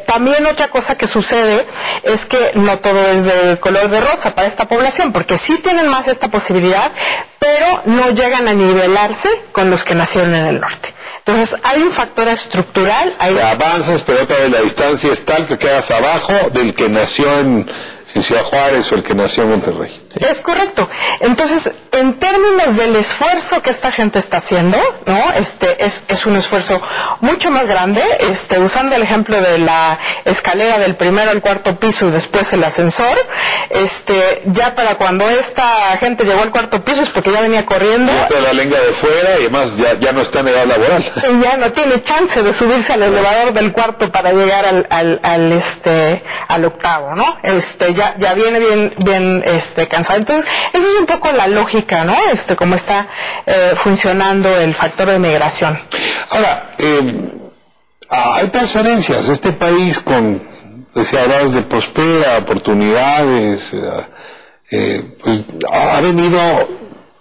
también otra cosa que sucede es que no todo es de color de rosa para esta población, porque sí tienen más esta posibilidad, pero no llegan a nivelarse con los que nacieron en el norte. Entonces, hay un factor estructural. Avanzas, pero otra vez la distancia es tal que quedas abajo del que nació en Ciudad Juárez o el que nació en Monterrey. Es correcto. Entonces, en términos del esfuerzo que esta gente está haciendo, ¿no? Es un esfuerzo mucho más grande, usando el ejemplo de la escalera del primero al cuarto piso y después el ascensor, ya para cuando esta gente llegó al cuarto piso es porque ya venía corriendo. Ya toda la lengua de fuera y además ya no está en edad laboral. Y ya no tiene chance de subirse al elevador del cuarto para llegar al octavo, ¿no? Ya viene bien cansado. Entonces, eso es un poco la lógica, ¿no? Cómo está funcionando el factor de migración. Ahora, hay transferencias. Este país hablabas de prospera, oportunidades, pues ha venido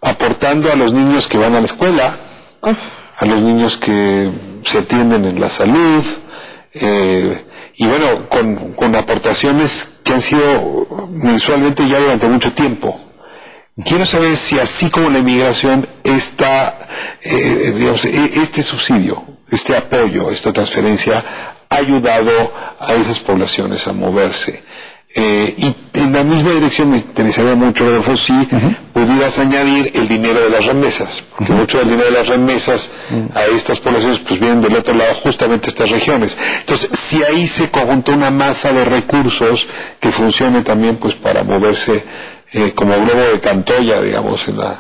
aportando a los niños que van a la escuela, a los niños que se atienden en la salud, y bueno, con aportaciones que han sido mensualmente ya durante mucho tiempo. Quiero saber si así como la inmigración está, digamos, este subsidio, este apoyo, esta transferencia ha ayudado a esas poblaciones a moverse. Y en la misma dirección me interesaría mucho, Rodolfo, si pudieras añadir el dinero de las remesas, porque mucho del dinero de las remesas a estas poblaciones pues vienen del otro lado, justamente estas regiones. Entonces, si ahí se conjunta una masa de recursos que funcione también pues para moverse como globo de Cantoya, digamos, en la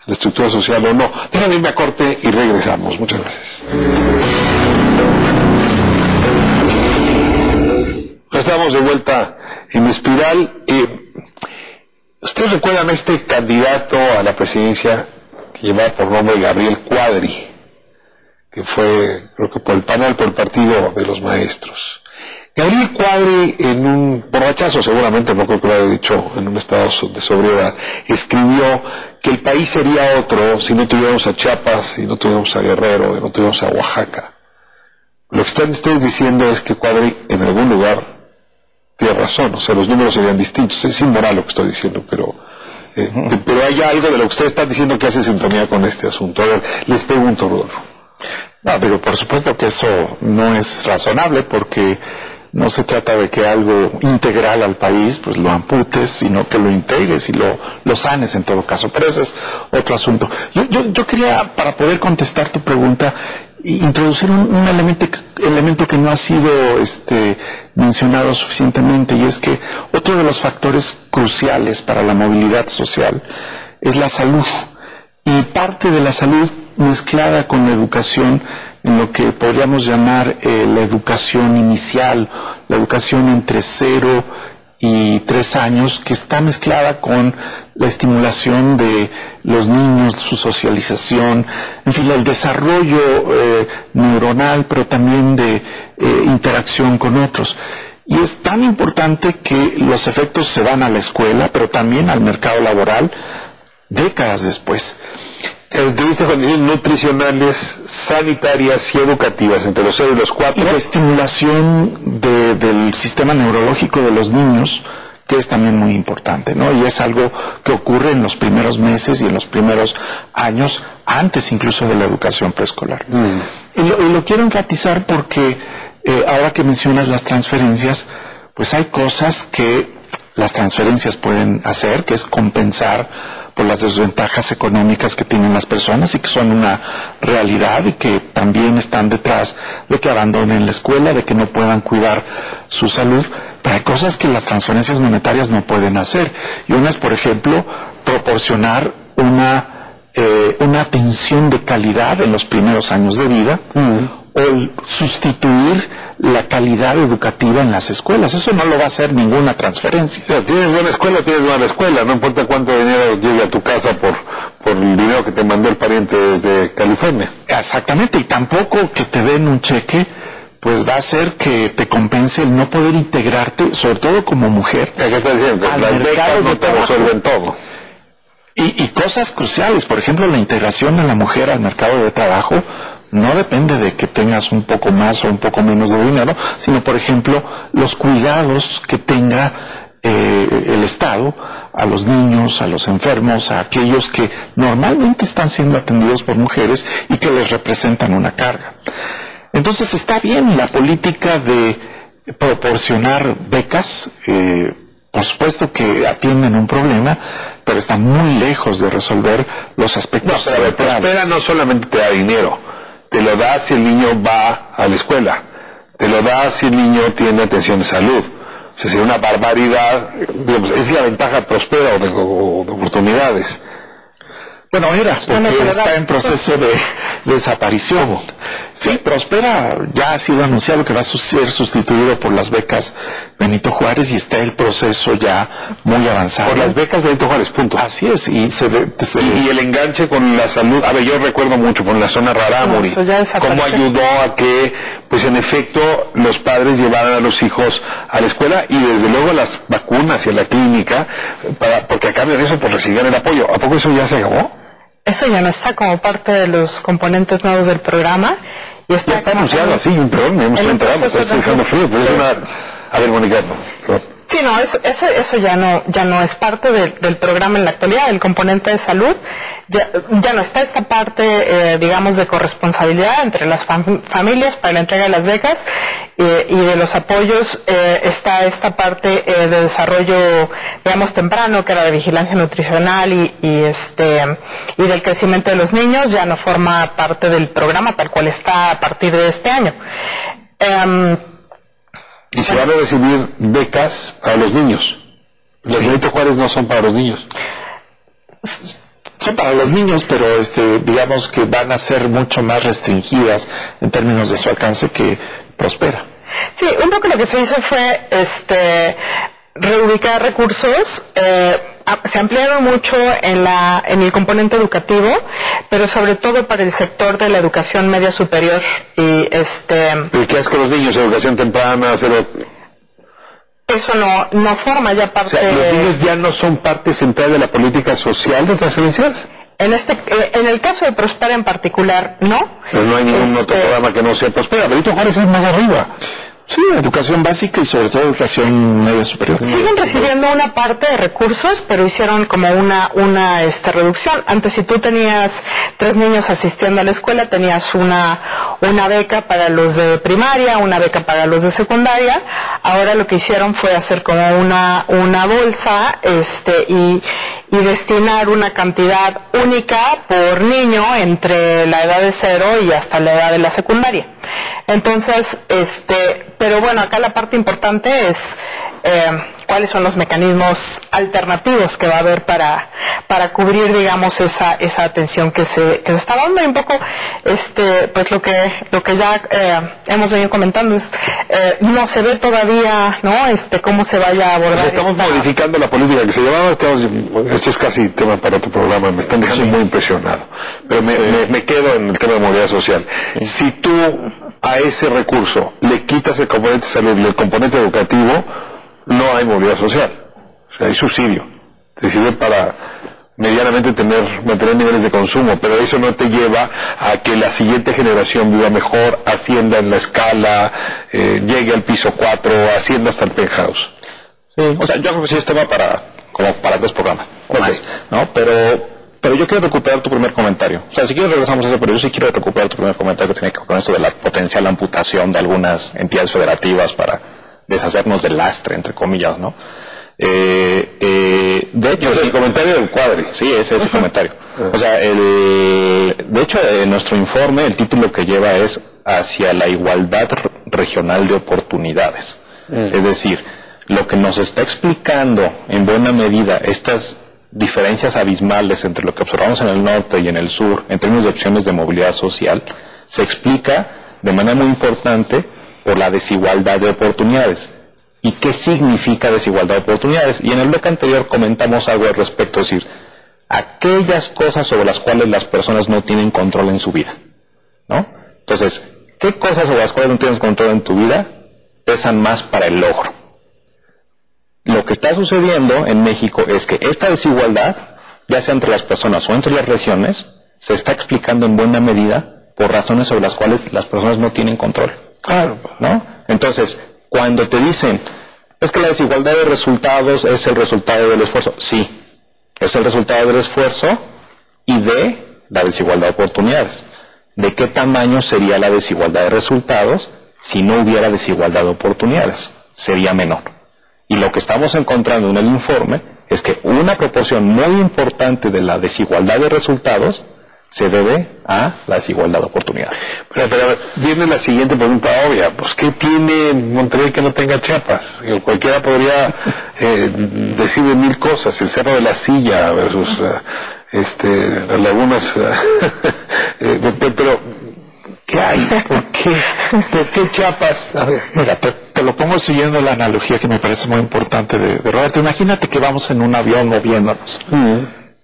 estructura social o no. Déjame irme a corte y regresamos. Muchas gracias. Estamos de vuelta en Espiral. ¿Ustedes recuerdan a este candidato a la presidencia que llevaba por nombre Gabriel Cuadri, que fue, creo que por el PAN, por el Partido de los Maestros? Gabriel Cuadri, en un borrachazo seguramente, no creo que lo haya dicho en un estado de sobriedad, escribió que el país sería otro si no tuviéramos a Chiapas, si no tuviéramos a Guerrero, si no tuviéramos a Oaxaca. Lo que están ustedes diciendo es que Cuadri en algún lugar tiene razón, o sea, los números serían distintos. Es inmoral lo que estoy diciendo, pero hay algo de lo que ustedes están diciendo que hace sintonía con este asunto. A ver, les pregunto, Rodolfo. No, digo, por supuesto que eso no es razonable, porque no se trata de que algo integral al país pues lo amputes, sino que lo integres y lo sanes en todo caso. Pero ese es otro asunto. Yo quería, para poder contestar tu pregunta, introducir un elemento que no ha sido mencionado suficientemente, y es que otro de los factores cruciales para la movilidad social es la salud, y parte de la salud mezclada con la educación en lo que podríamos llamar la educación inicial, la educación entre 0 y 3 años, que está mezclada con la estimulación de los niños, su socialización, en fin, el desarrollo neuronal, pero también de interacción con otros. Y es tan importante que los efectos se van a la escuela, pero también al mercado laboral, décadas después. Tuviste condiciones nutricionales, sanitarias y educativas entre los 0 y los 4. Y la estimulación del sistema neurológico de los niños, que es también muy importante, ¿no? Y es algo que ocurre en los primeros meses y en los primeros años, antes incluso de la educación preescolar. Y lo quiero enfatizar porque ahora que mencionas las transferencias, pues hay cosas que las transferencias pueden hacer, que es compensar por las desventajas económicas que tienen las personas y que son una realidad y que también están detrás de que abandonen la escuela, de que no puedan cuidar su salud. Pero hay cosas que las transferencias monetarias no pueden hacer. Y una es, por ejemplo, proporcionar una atención de calidad en los primeros años de vida, o sustituir la calidad educativa en las escuelas. Eso no lo va a hacer ninguna transferencia. Pero tienes buena escuela, tienes mala escuela, no importa cuánto dinero llegue a tu casa por el dinero que te mandó el pariente desde California. Exactamente, y tampoco que te den un cheque pues va a hacer que te compense el no poder integrarte, sobre todo como mujer. ¿Qué estás diciendo? Las becas no te resuelven todo. Y cosas cruciales, por ejemplo, la integración de la mujer al mercado de trabajo no depende de que tengas un poco más o un poco menos de dinero, sino, por ejemplo, los cuidados que tenga el Estado a los niños, a los enfermos, a aquellos que normalmente están siendo atendidos por mujeres y que les representan una carga. Entonces está bien la política de proporcionar becas, por supuesto que atienden un problema, pero está muy lejos de resolver los aspectos cerebrales. Prospera no solamente te da dinero, te lo da si el niño va a la escuela, te lo da si el niño tiene atención de salud. O sea, sería una barbaridad, digamos, es la ventaja Prospera o de oportunidades. Bueno, porque está en proceso de desaparición. Sí, Prospera ya ha sido anunciado que va a ser sustituido por las becas Benito Juárez y está el proceso ya muy avanzado. Por las becas Benito Juárez, punto. Así es, y y el enganche con la salud. A ver, yo recuerdo mucho con la zona Rarámuri, cómo ayudó a que, pues en efecto, los padres llevaran a los hijos a la escuela y desde luego a las vacunas y a la clínica, porque a cambio de eso pues recibían el apoyo. ¿A poco eso ya se acabó? Eso ya no está como parte de los componentes nuevos del programa. Y ya está anunciado, así, perdón, me hemos enterado, estoy dejando frío, pero sí. Es una... A ver, Mónica, no. Sí, no, eso ya no es parte del programa en la actualidad, el componente de salud. Ya no está esta parte, digamos, de corresponsabilidad entre las familias para la entrega de las becas y de los apoyos. Está esta parte de desarrollo, digamos, temprano, que era de vigilancia nutricional y del crecimiento de los niños. Ya no forma parte del programa tal cual está a partir de este año. Y se van a recibir becas para los niños. Los Benito Juárez no son para los niños. Son para los niños, pero digamos que van a ser mucho más restringidas en términos de su alcance que Prospera. Sí, un poco lo que se hizo fue reubicar recursos. Se ampliaron mucho en el componente educativo, pero sobre todo para el sector de la educación media superior y ¿Pero qué haces con los niños? ¿Educación temprana? Eso no forma ya parte. O sea, ¿los niños ya no son parte central de la política social de transferencias? En el caso de Prospera en particular, no. Pero no hay ningún otro programa que no sea Prospera. Benito Juárez es más arriba. Sí, educación básica y sobre todo educación media superior. Siguen recibiendo una parte de recursos, pero hicieron como una reducción. Antes, si tú tenías 3 niños asistiendo a la escuela, tenías una beca para los de primaria, una beca para los de secundaria. Ahora lo que hicieron fue hacer como una bolsa y destinar una cantidad única por niño entre la edad de 0 y hasta la edad de la secundaria. Entonces, pero bueno, acá la parte importante es cuáles son los mecanismos alternativos que va a haber para cubrir, digamos, esa atención que se está dando. Y un poco pues lo que ya hemos venido comentando es no se ve todavía, ¿no?, cómo se vaya a abordar. Estamos modificando la política que se llevaba. Esto es casi tema para otro programa, me están dejando muy impresionado, pero me quedo en el tema de movilidad social. Si tú a ese recurso le quitas el componente salud y el componente educativo, no hay movilidad social, o sea, hay subsidio, te sirve para medianamente mantener niveles de consumo, pero eso no te lleva a que la siguiente generación viva mejor, ascienda en la escala, llegue al piso 4, ascienda hasta el penthouse. Sí, o sea, yo creo que sí es tema para 3 programas, más, ¿no? Pero yo quiero recuperar tu primer comentario. O sea, si quieres regresamos a eso, pero yo sí quiero recuperar tu primer comentario que tiene que ver con eso de la potencial amputación de algunas entidades federativas para deshacernos del lastre, entre comillas, ¿no? De hecho, el comentario del Cuadri. Sí, ese es el comentario. O sea, de hecho, en nuestro informe, el título que lleva es Hacia la igualdad regional de oportunidades. Es decir, lo que nos está explicando en buena medida estas diferencias abismales entre lo que observamos en el norte y en el sur en términos de opciones de movilidad social se explica de manera muy importante por la desigualdad de oportunidades. ¿Y qué significa desigualdad de oportunidades? Y en el bloque anterior comentamos algo al respecto, es decir, aquellas cosas sobre las cuales las personas no tienen control en su vida, ¿no? Entonces, ¿qué cosas sobre las cuales no tienes control en tu vida pesan más para el logro? Lo que está sucediendo en México es que esta desigualdad, ya sea entre las personas o entre las regiones, se está explicando en buena medida por razones sobre las cuales las personas no tienen control. Claro, ¿no? Entonces, cuando te dicen, es que la desigualdad de resultados es el resultado del esfuerzo, sí, es el resultado del esfuerzo y de la desigualdad de oportunidades. ¿De qué tamaño sería la desigualdad de resultados si no hubiera desigualdad de oportunidades? Sería menor. Y lo que estamos encontrando en el informe es que una proporción muy importante de la desigualdad de resultados se debe a la desigualdad de oportunidades. Pero viene la siguiente pregunta obvia, pues ¿qué tiene Monterrey que no tenga Chiapas? Cualquiera podría decir de 1000 cosas, el Cerro de la Silla versus las lagunas, pero ¿qué hay? ¿Por qué Chiapas? A ver, mira, te lo pongo siguiendo la analogía que me parece muy importante de Roberto. Imagínate que vamos en un avión moviéndonos,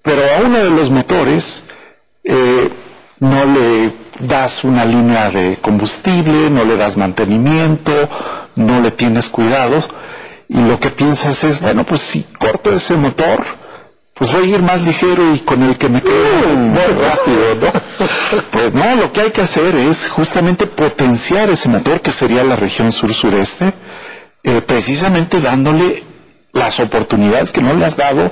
pero a uno de los motores no le das una línea de combustible, no le das mantenimiento, no le tienes cuidados, y lo que piensas es, bueno, pues si corto ese motor, pues voy a ir más ligero y con el que me quedo muy rápido, ¿no? Pues no, lo que hay que hacer es justamente potenciar ese motor, que sería la región sur-sureste, precisamente dándole las oportunidades que no le has dado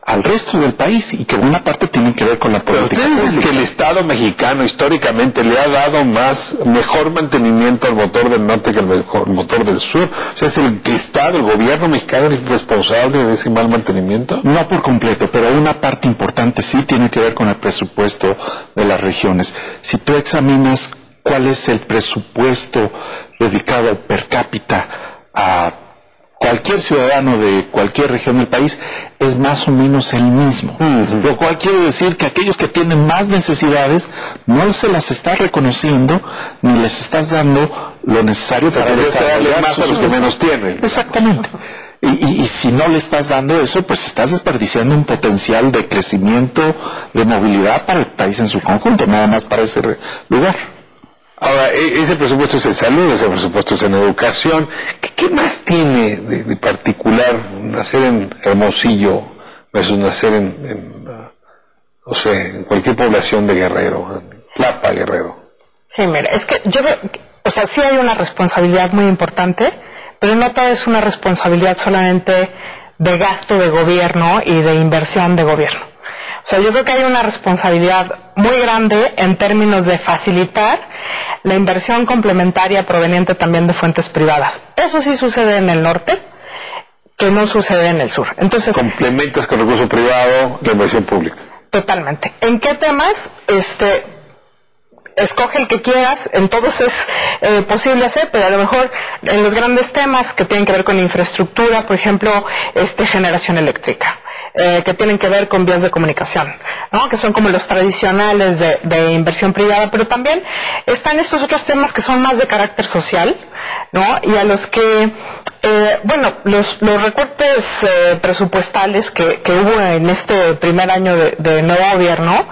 al resto del país y que buena parte tienen que ver con la política. Pero ustedes dicen que el Estado mexicano históricamente le ha dado mejor mantenimiento al motor del norte que al motor del sur. O sea, ¿es el Estado, el gobierno mexicano el responsable de ese mal mantenimiento? No por completo, pero una parte importante sí tiene que ver con el presupuesto de las regiones. Si tú examinas cuál es el presupuesto dedicado per cápita a cualquier ciudadano de cualquier región del país, es más o menos el mismo. Lo cual quiere decir que aquellos que tienen más necesidades no se las estás reconociendo ni les estás dando lo necesario para desarrollar más a los que menos tienen. Exactamente. Y si no le estás dando eso, pues estás desperdiciando un potencial de crecimiento, de movilidad para el país en su conjunto, nada más para ese lugar. Ahora, ese presupuesto es en salud, ese presupuesto es en educación. ¿Qué más tiene de particular nacer en Hermosillo versus nacer no sé, en cualquier población de Guerrero, en Tlapa, Guerrero? Sí, mira, es que yo veo, o sea, sí hay una responsabilidad muy importante, pero no todo es una responsabilidad solamente de gasto de gobierno y de inversión de gobierno. O sea, yo creo que hay una responsabilidad muy grande en términos de facilitar la inversión complementaria proveniente también de fuentes privadas. Eso sí sucede en el norte, que no sucede en el sur. Entonces, complementas con recurso privado la inversión pública. Totalmente. ¿En qué temas? escoge el que quieras, en todos es posible hacer, pero a lo mejor en los grandes temas que tienen que ver con infraestructura, por ejemplo, generación eléctrica, que tienen que ver con vías de comunicación, ¿no? Que son como los tradicionales de inversión privada, pero también están estos otros temas que son más de carácter social, ¿no? Y a los que los recortes presupuestales que hubo en este primer año de nuevo gobierno,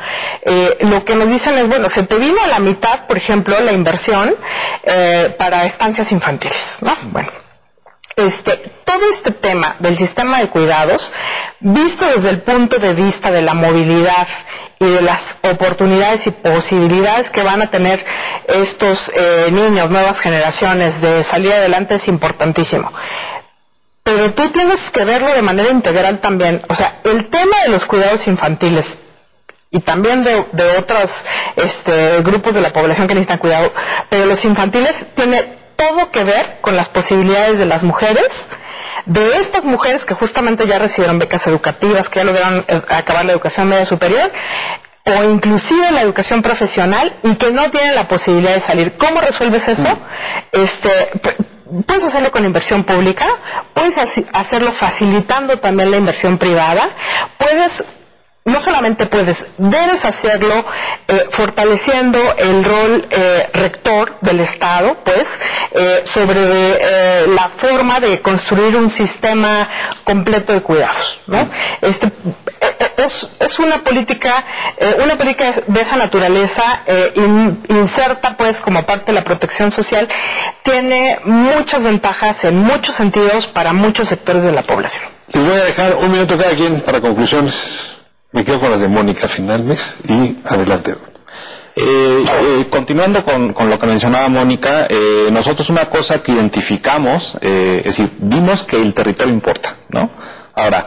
lo que nos dicen es, bueno, se te vino a la mitad, por ejemplo, la inversión para estancias infantiles, ¿no? Bueno, todo este tema del sistema de cuidados, visto desde el punto de vista de la movilidad y de las oportunidades y posibilidades que van a tener estos niños, nuevas generaciones, de salir adelante, es importantísimo. Pero tú tienes que verlo de manera integral también. O sea, el tema de los cuidados infantiles y también de otros grupos de la población que necesitan cuidado, pero los infantiles tiene todo que ver con las posibilidades de las mujeres, de estas mujeres que justamente ya recibieron becas educativas, que ya lograron acabar la educación media superior, o inclusive la educación profesional, y que no tienen la posibilidad de salir. ¿Cómo resuelves eso? Puedes hacerlo con inversión pública, puedes hacerlo facilitando también la inversión privada, no solamente debes hacerlo fortaleciendo el rol rector del Estado, sobre la forma de construir un sistema completo de cuidados, ¿no? Es una política de esa naturaleza, inserta como parte de la protección social, tiene muchas ventajas en muchos sentidos para muchos sectores de la población. Les voy a dejar un minuto cada quien para conclusiones. Me quedo con las de Mónica finales y adelante. Continuando con lo que mencionaba Mónica, nosotros una cosa que identificamos, es decir, vimos que el territorio importa, ¿no? Ahora,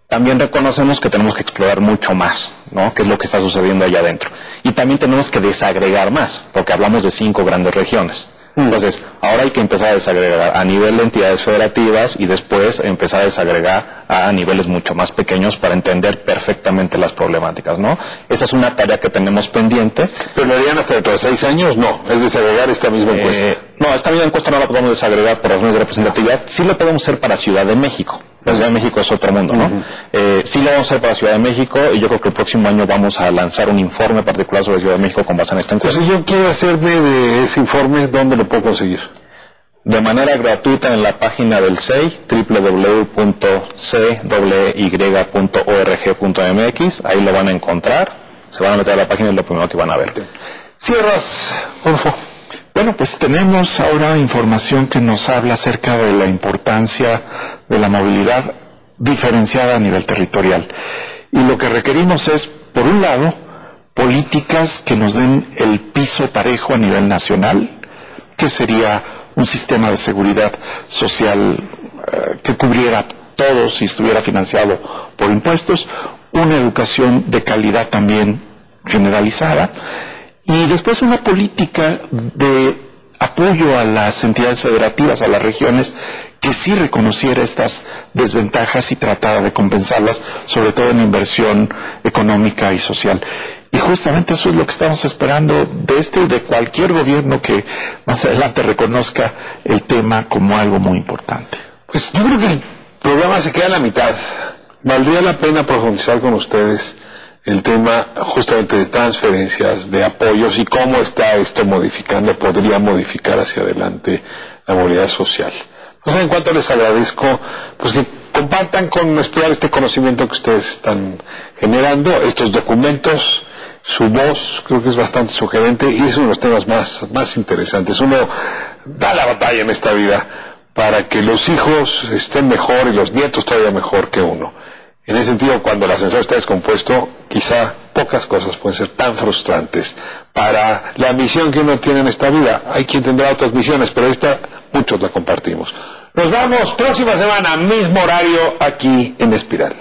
también reconocemos que tenemos que explorar mucho más, ¿no? ¿Qué es lo que está sucediendo allá adentro? Y también tenemos que desagregar más, porque hablamos de 5 grandes regiones. Entonces, ahora hay que empezar a desagregar a nivel de entidades federativas y después empezar a desagregar a niveles mucho más pequeños para entender perfectamente las problemáticas, ¿no? Esa es una tarea que tenemos pendiente. ¿Pero lo harían hasta dentro de 6 años? No, es desagregar esta misma encuesta. No, esta misma encuesta no la podemos desagregar por razones de representatividad. Sí lo podemos hacer para Ciudad de México. La Ciudad de México es otro mundo, ¿no? Sí lo vamos a hacer para Ciudad de México, y yo creo que el próximo año vamos a lanzar un informe particular sobre Ciudad de México con base en esta encuesta. Si yo quiero hacerme de ese informe, ¿dónde lo puedo conseguir? De manera gratuita en la página del CEI, www.cey.org.mx, ahí lo van a encontrar, se van a meter a la página y es lo primero que van a ver. Cierras, Orfo. Bueno, pues tenemos ahora información que nos habla acerca de la importancia de la movilidad diferenciada a nivel territorial. Y lo que requerimos es, por un lado, políticas que nos den el piso parejo a nivel nacional, que sería un sistema de seguridad social que cubriera a todos y estuviera financiado por impuestos, una educación de calidad también generalizada, y después una política de apoyo a las entidades federativas, a las regiones, que sí reconociera estas desventajas y tratara de compensarlas, sobre todo en inversión económica y social. Y justamente eso es lo que estamos esperando de este y de cualquier gobierno que más adelante reconozca el tema como algo muy importante. Pues yo creo que el programa se queda a la mitad. Valdría la pena profundizar con ustedes el tema justamente de transferencias, de apoyos y cómo está esto podría modificar hacia adelante la movilidad social. No sé en cuánto les agradezco pues que compartan con Espiral este conocimiento que ustedes están generando, estos documentos, su voz creo que es bastante sugerente y es uno de los temas más interesantes. Uno da la batalla en esta vida para que los hijos estén mejor y los nietos todavía mejor que uno. En ese sentido, cuando el ascensor está descompuesto, quizá pocas cosas pueden ser tan frustrantes para la misión que uno tiene en esta vida. Hay quien tendrá otras misiones, pero esta muchos la compartimos. Nos vamos próxima semana, mismo horario, aquí en Espiral.